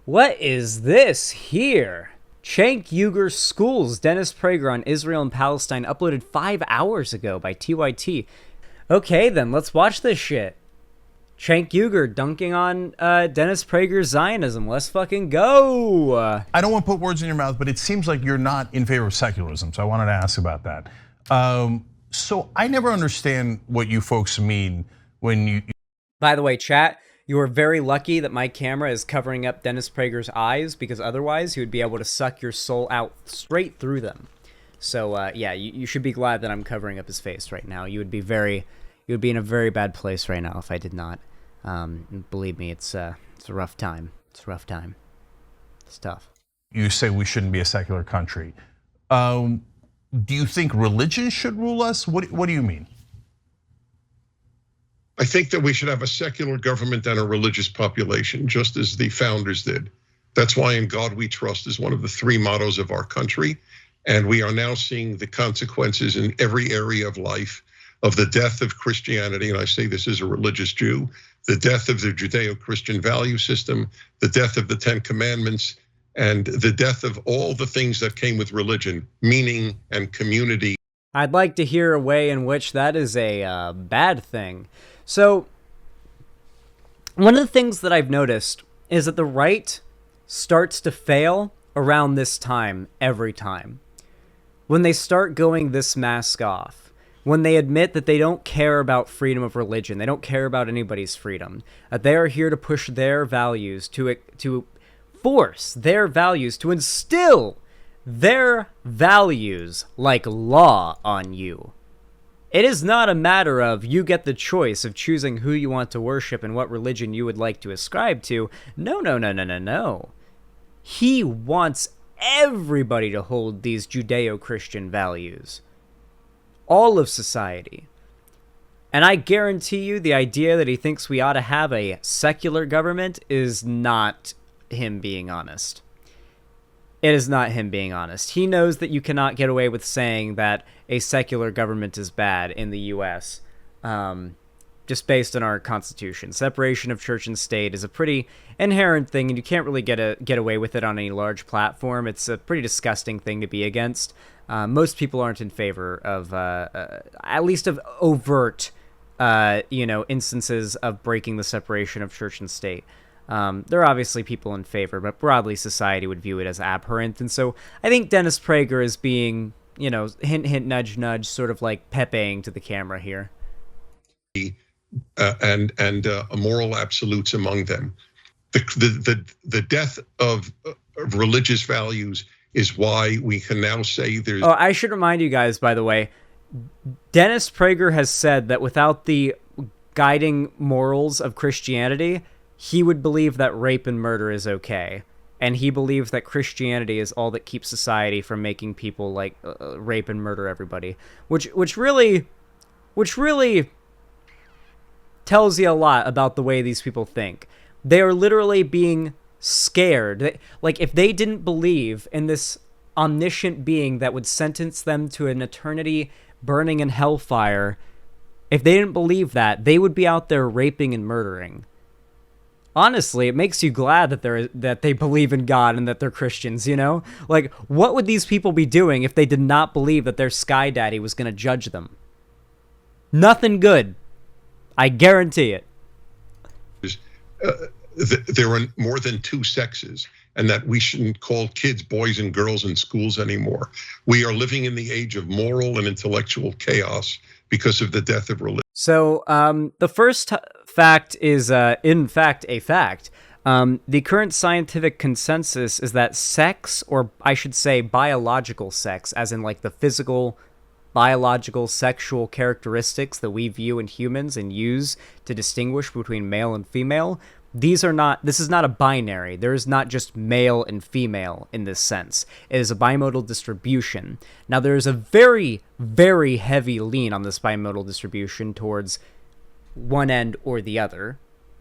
What is this here? Cenk Uygur schools Dennis Prager on Israel and Palestine uploaded 5 hours ago by TYT. Okay then, let's watch this shit. Cenk Uygur dunking on Dennis Prager's Zionism. Let's fucking go. I don't want to put words in your mouth, but it seems like you're not in favor of secularism, so I wanted to ask about that. So I never understand what you folks mean when you... By the way, chat, you are very lucky that my camera is covering up Dennis Prager's eyes, because otherwise he would be able to suck your soul out straight through them. So yeah, you should be glad that I'm covering up his face right now. You would be in a very bad place right now if I did not. Believe me, it's a rough time. It's a rough time. It's tough. You say we shouldn't be a secular country. Do you think religion should rule us? What do you mean? I think that we should have a secular government and a religious population, just as the founders did. That's why In God We Trust is one of the 3 mottos of our country. And we are now seeing the consequences in every area of life of the death of Christianity. And I say this as a religious Jew, the death of the Judeo-Christian value system, the death of the 10 Commandments, and the death of all the things that came with religion, meaning and community. I'd like to hear a way in which that is a bad thing. So, one of the things that I've noticed is that the right starts to fail around this time every time. When they start going this mask off, when they admit that they don't care about freedom of religion, they don't care about anybody's freedom, that they are here to push their values, to force their values, to instill their values like law on you. It is not a matter of you get the choice of choosing who you want to worship and what religion you would like to ascribe to. No. He wants everybody to hold these Judeo-Christian values. All of society. And I guarantee you the idea that he thinks we ought to have a secular government is not him being honest. It is not him being honest. He knows that you cannot get away with saying that a secular government is bad in the US, just based on our Constitution. Separation of church and state is a pretty inherent thing, and you can't really get away with it on any large platform. It's a pretty disgusting thing to be against. Most people aren't in favor of, at least of overt, instances of breaking the separation of church and state. There are obviously people in favor, but broadly society would view it as abhorrent. And so I think Dennis Prager is being, hint, hint, nudge, nudge, sort of like Pepeing to the camera here. And moral absolutes among them. The death of religious values is why we can now say there's... Oh, I should remind you guys, by the way, Dennis Prager has said that without the guiding morals of Christianity, he would believe that rape and murder is okay. And he believes that Christianity is all that keeps society from making people like rape and murder everybody. Which really tells you a lot about the way these people think. They are literally being scared. Like, if they didn't believe in this omniscient being that would sentence them to an eternity burning in hellfire, if they didn't believe that, they would be out there raping and murdering. Honestly, it makes you glad that they believe in God and that they're Christians, Like, what would these people be doing if they did not believe that their sky daddy was going to judge them? Nothing good. I guarantee it. There are more than 2 sexes, and that we shouldn't call kids boys and girls in schools anymore. We are living in the age of moral and intellectual chaos because of the death of religion. So the first fact is, in fact, a fact. The current scientific consensus is that sex, or I should say biological sex, as in like the physical, biological, sexual characteristics that we view in humans and use to distinguish between male and female, this is not a binary. There is not just male and female in this sense. It is a bimodal distribution. Now, there is a very, very heavy lean on this bimodal distribution towards one end or the other.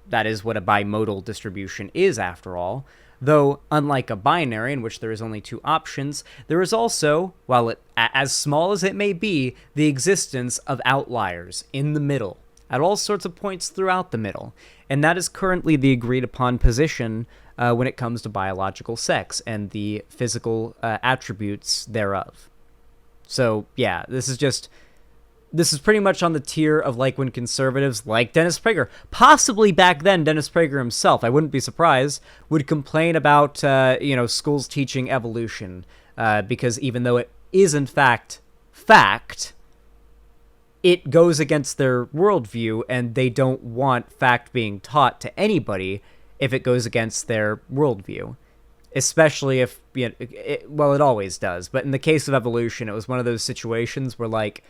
That is what a bimodal distribution is, after all. Though, unlike a binary in which there is only 2 options, there is also, while it as small as it may be, the existence of outliers in the middle, at all sorts of points throughout the middle. And that is currently the agreed upon position when it comes to biological sex and the physical attributes thereof. So yeah, this is pretty much on the tier of like when conservatives like Dennis Prager, possibly back then Dennis Prager himself, I wouldn't be surprised, would complain about schools teaching evolution because even though it is in fact, it goes against their worldview, and they don't want fact being taught to anybody if it goes against their worldview. Especially if, it always does. But in the case of evolution, it was one of those situations where, like,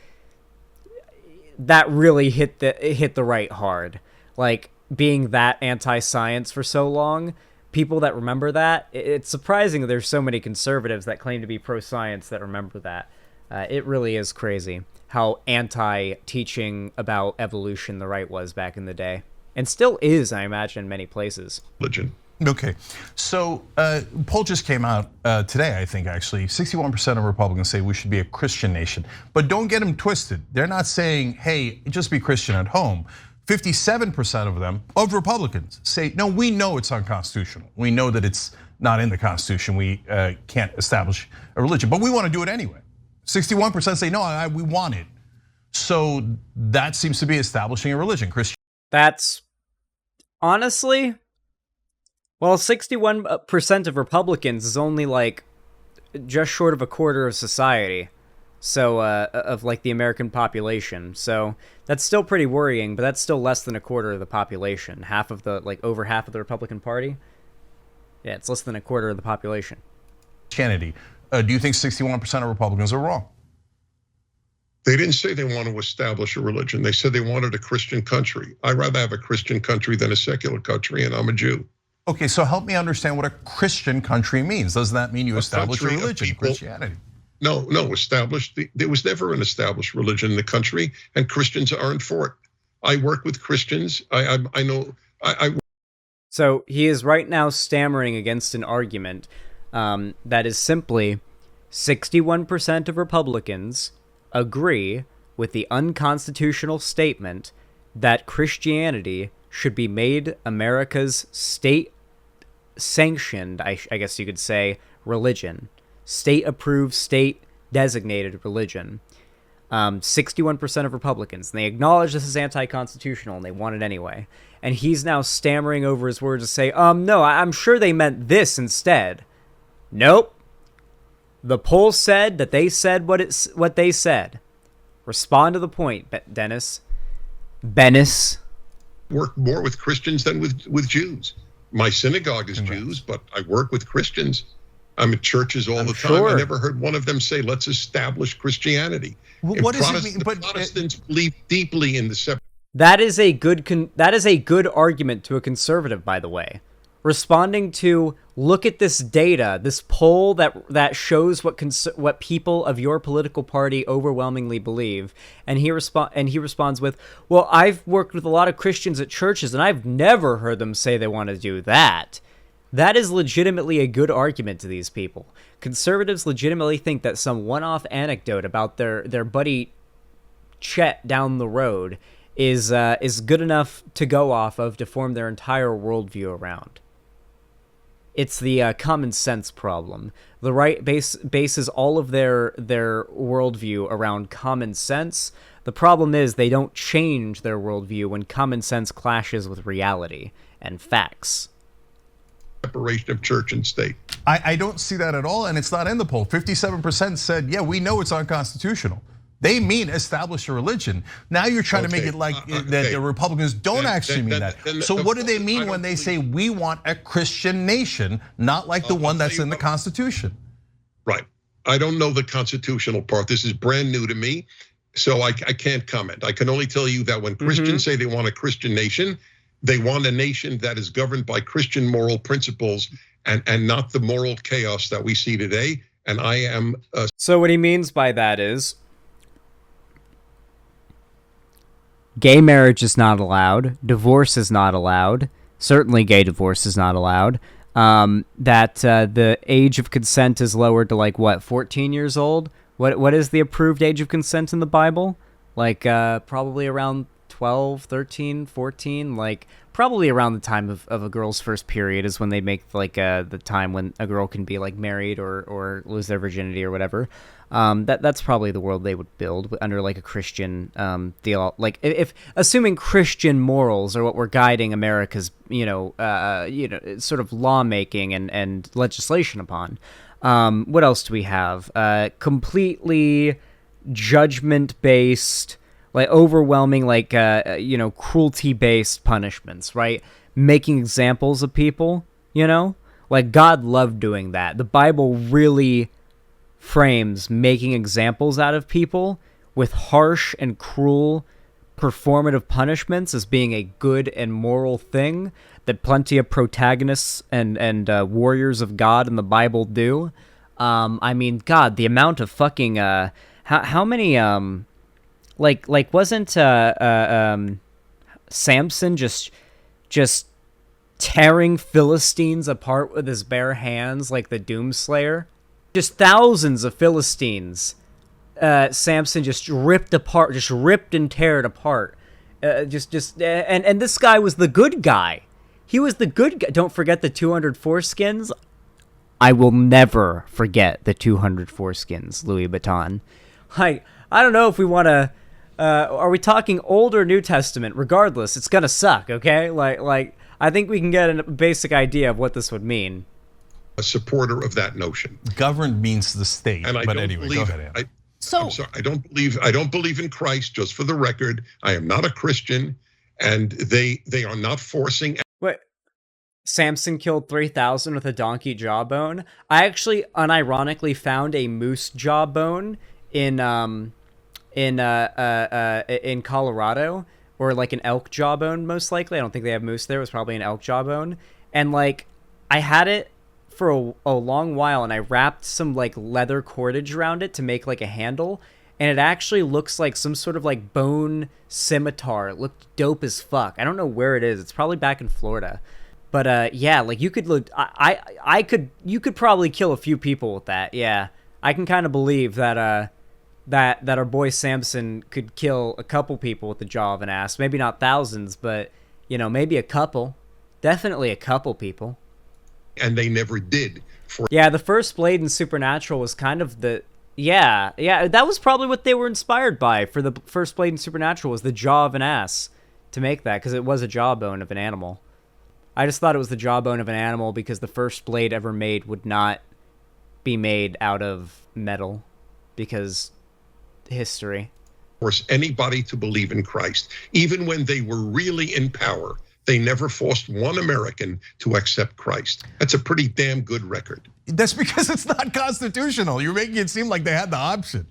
that really hit the right hard. Like, being that anti-science for so long, people that remember that, it's surprising there's so many conservatives that claim to be pro-science that remember that. It really is crazy how anti-teaching about evolution the right was back in the day. And still is, I imagine, in many places. Religion. Okay, so poll just came out today, I think, actually. 61% of Republicans say we should be a Christian nation. But don't get them twisted. They're not saying, hey, just be Christian at home. 57% of them, of Republicans, say, no, we know it's unconstitutional. We know that it's not in the Constitution. We can't establish a religion, but we want to do it anyway. 61% say, no, we want it. So that seems to be establishing a religion, Christian. That's honestly, well, 61% of Republicans is only like just short of a quarter of society. So, of like the American population. So that's still pretty worrying, but that's still less than a quarter of the population. Over half of the Republican Party. Yeah, it's less than a quarter of the population. Kennedy, do you think 61% of Republicans are wrong? They didn't say they want to establish a religion. They said they wanted a Christian country. I'd rather have a Christian country than a secular country, and I'm a Jew. Okay, so help me understand what a Christian country means. Does that mean you establish a religion, Christianity? No, established. There was never an established religion in the country, and Christians aren't for it. I work with Christians. I know. So he is right now stammering against an argument that is simply 61% of Republicans agree with the unconstitutional statement that Christianity should be made America's state-sanctioned, I guess you could say, religion. State-approved, state-designated religion. 61% of Republicans. And they acknowledge this is anti-constitutional, and they want it anyway. And he's now stammering over his words to say, no, I'm sure they meant this instead. Nope. The poll said that they said what they said. Respond to the point, Dennis. Work more with Christians than with Jews. My synagogue is Jews, but I work with Christians. I'm at churches all the time. I never heard one of them say, let's establish Christianity. What does it mean? But Protestants believe deeply in the separate. That is a good argument to a conservative, by the way. Responding to, look at this data, this poll that shows what people of your political party overwhelmingly believe, and he responds with, well, I've worked with a lot of Christians at churches, and I've never heard them say they want to do that. That is legitimately a good argument to these people. Conservatives legitimately think that some one-off anecdote about their buddy Chet down the road is good enough to go off of to form their entire worldview around. It's the common sense problem. The right bases all of their worldview around common sense. The problem is they don't change their worldview when common sense clashes with reality and facts. Separation of church and state. I don't see that at all, and it's not in the poll. 57% said, yeah, we know it's unconstitutional. They mean establish a religion. Now you're trying to make it like that the Republicans don't actually mean that. So what do they mean when they say we want a Christian nation, not like the one that's in the Constitution? Right. I don't know the constitutional part. This is brand new to me, so I can't comment. I can only tell you that when Christians say they want a Christian nation, they want a nation that is governed by Christian moral principles and not the moral chaos that we see today. And I am. So what he means by that is, gay marriage is not allowed. Divorce is not allowed. Certainly gay divorce is not allowed. That the age of consent is lowered to 14 years old? What is the approved age of consent in the Bible? Probably around 12, 13, 14, like probably around the time of a girl's first period is when they make like the time when a girl can be like married or lose their virginity or whatever. That's probably the world they would build under like a Christian deal. Like if assuming Christian morals are what we're guiding America's sort of lawmaking and legislation upon. What else do we have? Completely judgment based, like overwhelming, like cruelty based punishments, right? Making examples of people, like God loved doing that. The Bible really frames making examples out of people with harsh and cruel performative punishments as being a good and moral thing that plenty of protagonists and warriors of God in the Bible do. I mean, God, the amount of fucking how many wasn't Samson just tearing Philistines apart with his bare hands like the Doomslayer? Just thousands of Philistines. Samson just ripped apart, just ripped and teared apart. And this guy was the good guy. He was the good guy. Don't forget the 200 foreskins. I will never forget the 200 foreskins, Louis Vuitton. I don't know if we want to. Are we talking Old or New Testament? Regardless, it's gonna suck. Okay, like I think we can get a basic idea of what this would mean. A supporter of that notion. Governed means the state. And but anyway, go ahead, Ann. I'm sorry, I don't believe in Christ. Just for the record, I am not a Christian, and they are not forcing. Wait, Samson killed 3,000 with a donkey jawbone. I actually unironically found a moose jawbone in Colorado, or like an elk jawbone, most likely. I don't think they have moose there. It was probably an elk jawbone, and like I had it for a long while, and I wrapped some like leather cordage around it to make like a handle, and it actually looks like some sort of like bone scimitar. It looked dope as fuck. I don't know where it is. It's probably back in Florida, but yeah, like you could look. You could probably kill a few people with that. Yeah, I can kind of believe that that our boy Samson could kill a couple people with the jaw of an ass. Maybe not thousands, but maybe a couple. Definitely a couple people. And they never did. Yeah, the first blade in Supernatural was kind of the... Yeah, that was probably what they were inspired by for the first blade in Supernatural, was the jaw of an ass to make that, because it was a jawbone of an animal. I just thought it was the jawbone of an animal because the first blade ever made would not be made out of metal, because history. Force anybody to believe in Christ, even when they were really in power. They never forced one American to accept Christ. That's a pretty damn good record. That's because it's not constitutional. You're making it seem like they had the option.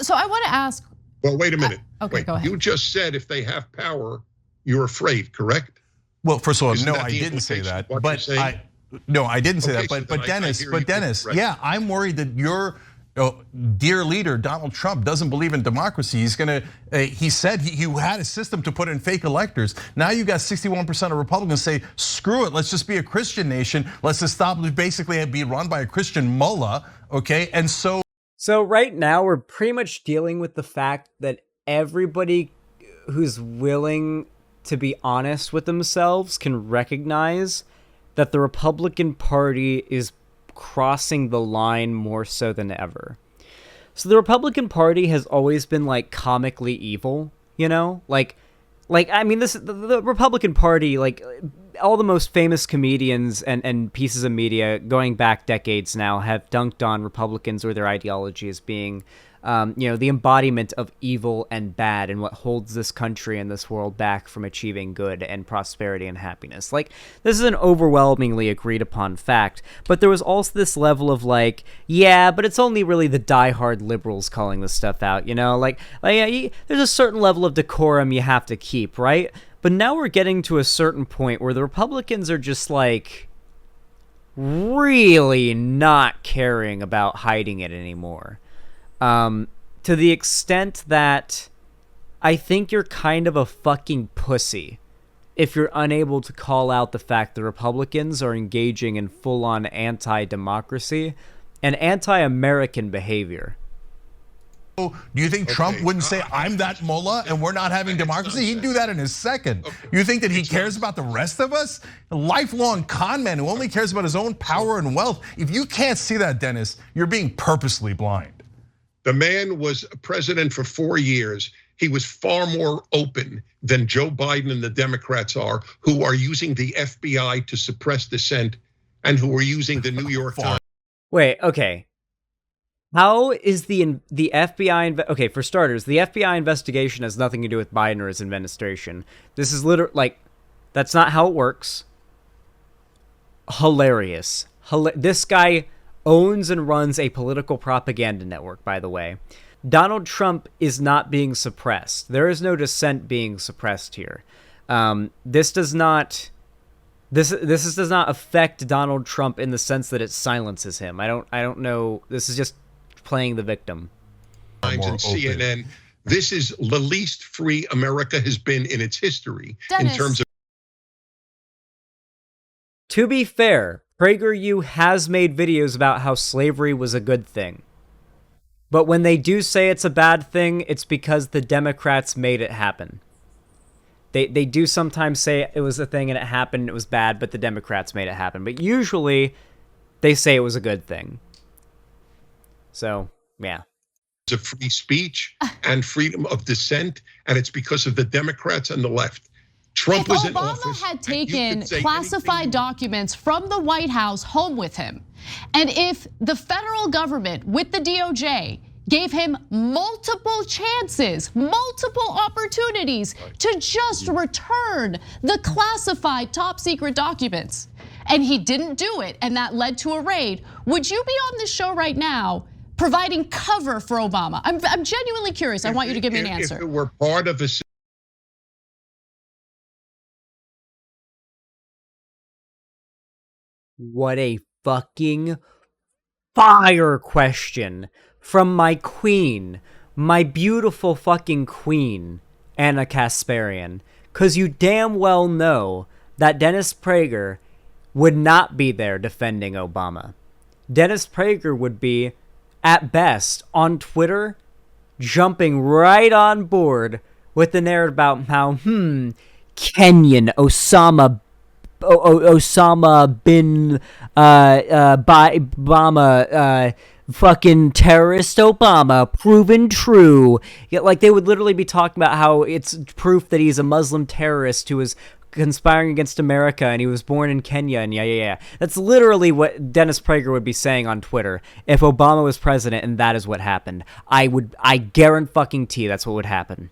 So I want to ask. Well, wait a minute. Okay, go ahead. You just said if they have power, you're afraid, correct? Well, first of all, no, I didn't say that. But I didn't say that. But Dennis, yeah, I'm worried that your dear leader Donald Trump doesn't believe in democracy. He said he had a system to put in fake electors. Now you got 61% of Republicans say, screw it, let's just be a Christian nation. Let's establish, basically be run by a Christian mullah, okay? And so right now we're pretty much dealing with the fact that everybody who's willing to be honest with themselves can recognize that the Republican Party is crossing the line more so than ever. So the Republican Party has always been like comically evil, like I mean, the Republican Party, like all the most famous comedians and pieces of media going back decades now have dunked on Republicans or their ideology as being the embodiment of evil and bad, and what holds this country and this world back from achieving good and prosperity and happiness. Like, this is an overwhelmingly agreed upon fact, but there was also this level of like, yeah, but it's only really the diehard liberals calling this stuff out, like yeah, there's a certain level of decorum you have to keep, right? But now we're getting to a certain point where the Republicans are just like really not caring about hiding it anymore. To the extent that I think you're kind of a fucking pussy if you're unable to call out the fact the Republicans are engaging in full-on anti-democracy and anti-American behavior. Do you think Trump wouldn't say, I'm that mullah and we're not having democracy? He'd do that in a second. You think that he cares about the rest of us? A lifelong con man who only cares about his own power and wealth. If you can't see that, Dennis, you're being purposely blind. The man was president for 4 years. He was far more open than Joe Biden and the Democrats are, who are using the FBI to suppress dissent and who are using the New York Times. Wait, okay. How is the FBI, okay, for starters, the FBI investigation has nothing to do with Biden or his administration. This is literally, like, that's not how it works. Hilarious. This guy owns and runs a political propaganda network, by the way. Donald Trump is not being suppressed. There is no dissent being suppressed here. This does not affect Donald Trump in the sense that it silences him. I don't know. This is just playing the victim. Times and CNN. This is the least free America has been in its history. Dennis. In terms of. To be fair, PragerU has made videos about how slavery was a good thing. But when they do say it's a bad thing, it's because the Democrats made it happen. They do sometimes say it was a thing and it happened and it was bad, but the Democrats made it happen. But usually they say it was a good thing. So, yeah. Of free speech and freedom of dissent, and it's because of the Democrats and the left. Trump was in office. If Obama had taken classified documents from the White House home with him, and if the federal government with the DOJ gave him multiple chances, multiple opportunities to just return the classified top secret documents, and he didn't do it, and that led to a raid, would you be on this show right now providing cover for Obama? I'm genuinely curious. I want you to give me an answer. If it were part of a. What a fucking fire question from my queen, my beautiful fucking queen, Anna Kasparian. Because you damn well know that Dennis Prager would not be there defending Obama. Dennis Prager would be, at best, on Twitter, jumping right on board with the narrative about how, Kenyan Osama bin Obama, fucking terrorist Obama, proven true. Yet, like, they would literally be talking about how it's proof that he's a Muslim terrorist who was conspiring against America and he was born in Kenya and yeah. That's literally what Dennis Prager would be saying on Twitter if Obama was president and that is what happened. I guarantee that's what would happen.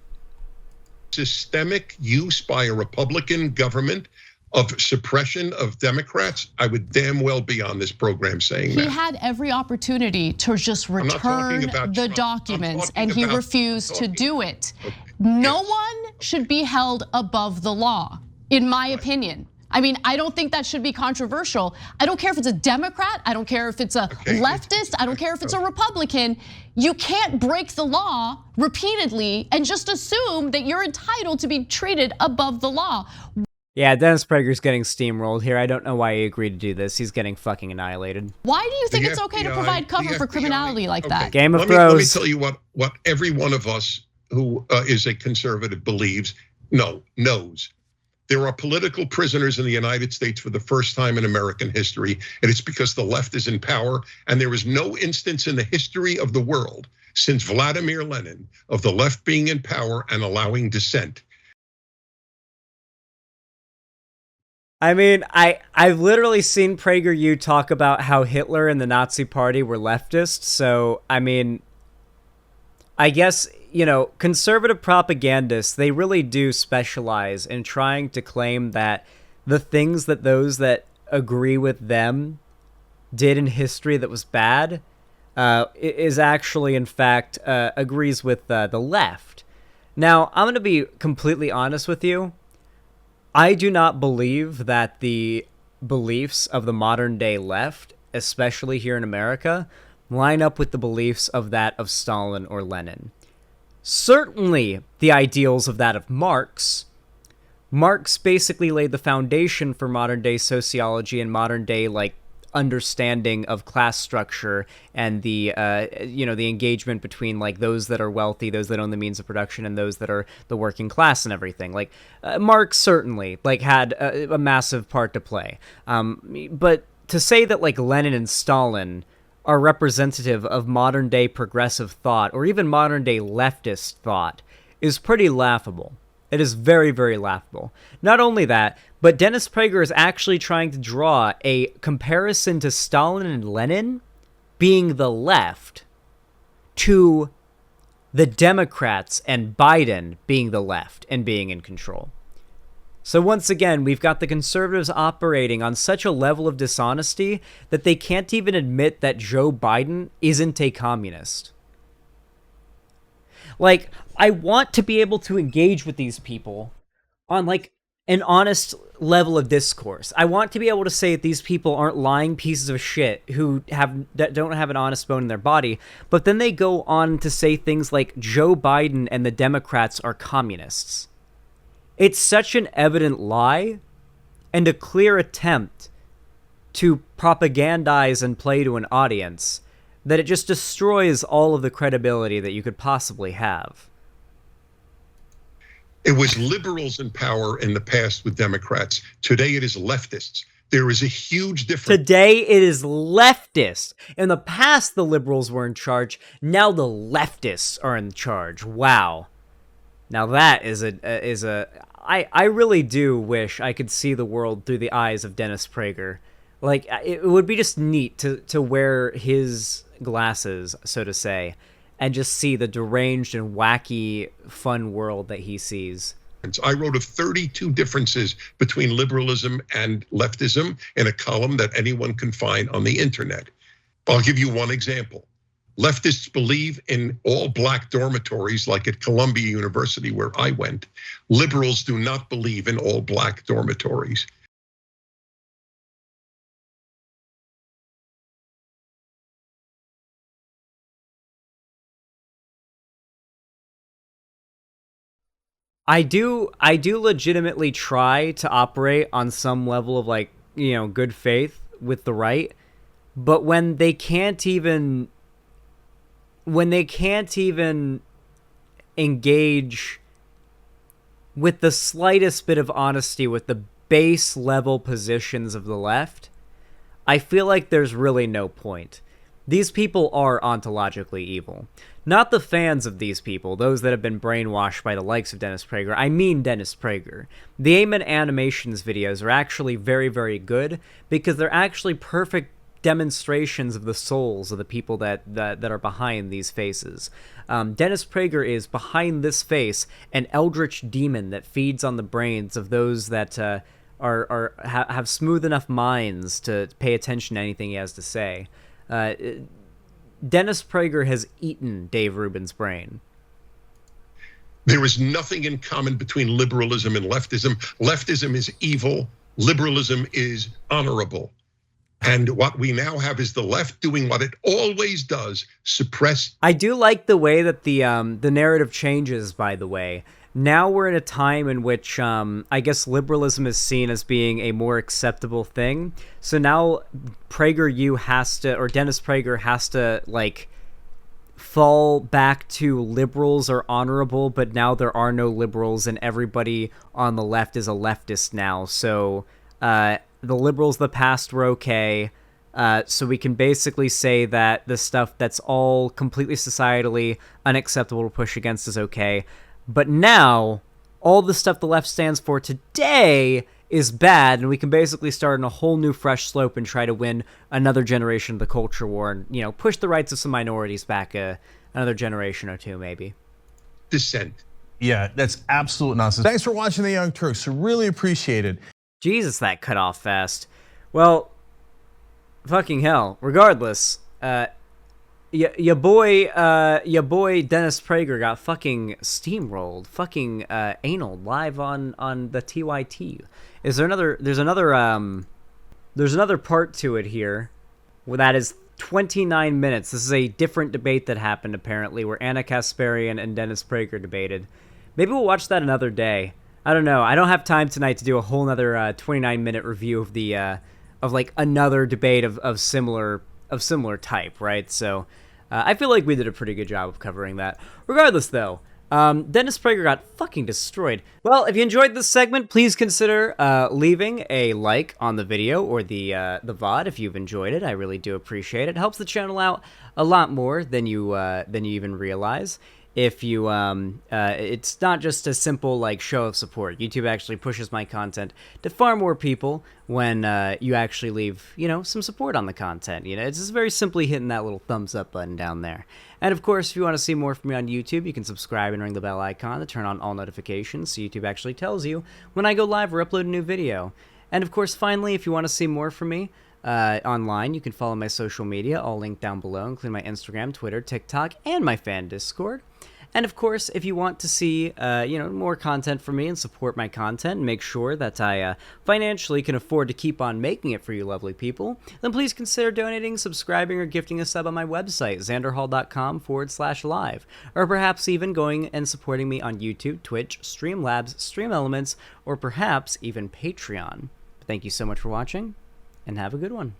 Systemic use by a Republican government of suppression of Democrats, I would damn well be on this program saying that. He had every opportunity to just return the documents and he refused to do it. No one should be held above the law, in my opinion. I mean, I don't think that should be controversial. I don't care if it's a Democrat, I don't care if it's a leftist, I don't care if it's a Republican. You can't break the law repeatedly and just assume that you're entitled to be treated above the law. Yeah, Dennis Prager's getting steamrolled here. I don't know why he agreed to do this. He's getting fucking annihilated. Why do you think it's okay to provide cover for criminality like that? Game of Thrones. Let me tell you what every one of us who is a conservative believes, knows. There are political prisoners in the United States for the first time in American history, and it's because the left is in power, and there is no instance in the history of the world since Vladimir Lenin of the left being in power and allowing dissent. I mean, I've literally seen PragerU talk about how Hitler and the Nazi Party were leftists. So, I mean, I guess, conservative propagandists, they really do specialize in trying to claim that the things that those that agree with them did in history that was bad is actually, in fact, agrees with the left. Now, I'm going to be completely honest with you. I do not believe that the beliefs of the modern day left, especially here in America, line up with the beliefs of that of Stalin or Lenin. Certainly the ideals of that of Marx. Marx basically laid the foundation for modern day sociology and modern day understanding of class structure and the the engagement between like those that are wealthy, those that own the means of production, and those that are the working class and everything. Like Marx certainly like had a massive part to play, but to say that like Lenin and Stalin are representative of modern day progressive thought or even modern day leftist thought is pretty laughable. It is very, very laughable. Not only that, but Dennis Prager is actually trying to draw a comparison to Stalin and Lenin being the left to the Democrats and Biden being the left and being in control. So once again, we've got the conservatives operating on such a level of dishonesty that they can't even admit that Joe Biden isn't a communist. Like, I want to be able to engage with these people on, like, an honest level of discourse. I want to be able to say that these people aren't lying pieces of shit that don't have an honest bone in their body, but then they go on to say things like Joe Biden and the Democrats are communists. It's such an evident lie and a clear attempt to propagandize and play to an audience that it just destroys all of the credibility that you could possibly have. It was liberals in power in the past with Democrats. Today it is leftists. There is a huge difference. Today it is leftists. In the past, the liberals were in charge. Now the leftists are in charge. Wow. Now that I really do wish I could see the world through the eyes of Dennis Prager. Like, it would be just neat to wear his glasses, so to say, and just see the deranged and wacky, fun world that he sees. I wrote of 32 differences between liberalism and leftism in a column that anyone can find on the internet. I'll give you one example. Leftists believe in all black dormitories, like at Columbia University, where I went. Liberals do not believe in all black dormitories. I do legitimately try to operate on some level of, like, good faith with the right, but when they can't even engage with the slightest bit of honesty with the base level positions of the left, I feel like there's really no point. These people are ontologically evil. Not the fans of these people, those that have been brainwashed by the likes of Dennis Prager. I mean Dennis Prager. The Amen Animations videos are actually very, very good because they're actually perfect demonstrations of the souls of the people that are behind these faces. Dennis Prager is behind this face an eldritch demon that feeds on the brains of those that have smooth enough minds to pay attention to anything he has to say. Dennis Prager has eaten Dave Rubin's brain. There is nothing in common between liberalism and leftism. Leftism is evil. Liberalism is honorable. And what we now have is the left doing what it always does, suppress. I do like the way that the narrative changes, by the way. Now we're in a time in which I guess liberalism is seen as being a more acceptable thing. So now Dennis Prager has to, like, fall back to liberals are honorable, but now there are no liberals and everybody on the left is a leftist now. So the liberals of the past were okay. So we can basically say that the stuff that's all completely societally unacceptable to push against is okay. But now, all the stuff the left stands for today is bad, and we can basically start on a whole new fresh slope and try to win another generation of the culture war and, push the rights of some minorities back another generation or two, maybe. Dissent. Yeah, that's absolute nonsense. Thanks for watching The Young Turks. Really appreciate it. Jesus, that cut off fast. Well, fucking hell. Regardless, your boy Dennis Prager got fucking steamrolled, fucking anal live on the TYT. There's another part to it here, where that is 29 minutes. This is a different debate that happened apparently, where Anna Kasparian and Dennis Prager debated. Maybe we'll watch that another day. I don't know. I don't have time tonight to do a whole nother 29-minute review of the like another debate of similar type, right? So I feel like we did a pretty good job of covering that. Regardless, though, Dennis Prager got fucking destroyed. Well, if you enjoyed this segment, please consider leaving a like on the video or the VOD if you've enjoyed it. I really do appreciate it. It helps the channel out a lot more than you even realize. If you, it's not just a simple like show of support. YouTube actually pushes my content to far more people when you actually leave, some support on the content. It's just very simply hitting that little thumbs up button down there. And of course, if you want to see more from me on YouTube, you can subscribe and ring the bell icon to turn on all notifications so YouTube actually tells you when I go live or upload a new video. And of course, finally, if you want to see more from me online, you can follow my social media, all linked down below, including my Instagram, Twitter, TikTok, and my fan Discord. And of course, if you want to see, more content from me and support my content and make sure that I financially can afford to keep on making it for you lovely people, then please consider donating, subscribing, or gifting a sub on my website, xanderhal.com/live, or perhaps even going and supporting me on YouTube, Twitch, Streamlabs, Stream Elements, or perhaps even Patreon. Thank you so much for watching, and have a good one.